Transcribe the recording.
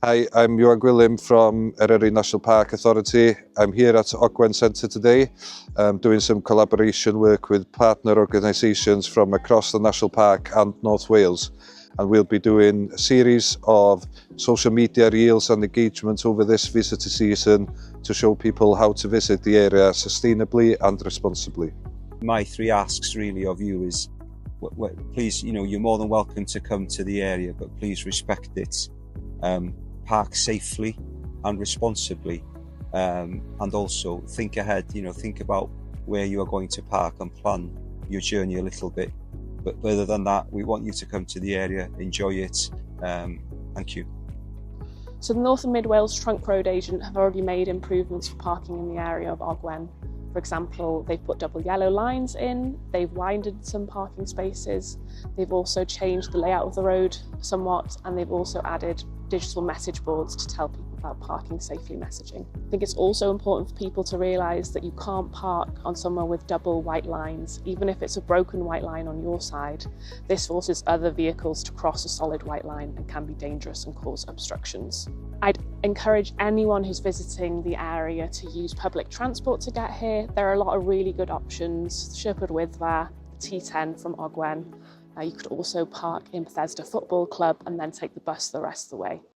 Hi, I'm Cwm from Eryri National Park Authority. I'm here at Ogwen Centre today, doing some collaboration work with partner organisations from across the National Park and North Wales. And we'll be doing a series of social media reels and engagement over this visitor season to show people how to visit the area sustainably and responsibly. My three asks really of you is, please, you're more than welcome to come to the area, but please respect it. Park safely and responsibly, and also think ahead, think about where you are going to park and plan your journey a little bit. But other than that, we want you to come to the area, enjoy it. Thank you. So the North and Mid Wales Trunk Road agent have already made improvements for parking in the area of Ogwen. For example, they've put double yellow lines in, they've widened some parking spaces, they've also changed the layout of the road somewhat, and they've also added digital message boards to tell people about parking safely messaging. I think it's also important for people to realise that you can't park on somewhere with double white lines. Even if it's a broken white line on your side, this forces other vehicles to cross a solid white line and can be dangerous and cause obstructions. I'd encourage anyone who's visiting the area to use public transport to get here. There are a lot of really good options. Siwr Wyddfa, the T10 from Ogwen. You could also park in Bethesda Football Club and then take the bus the rest of the way.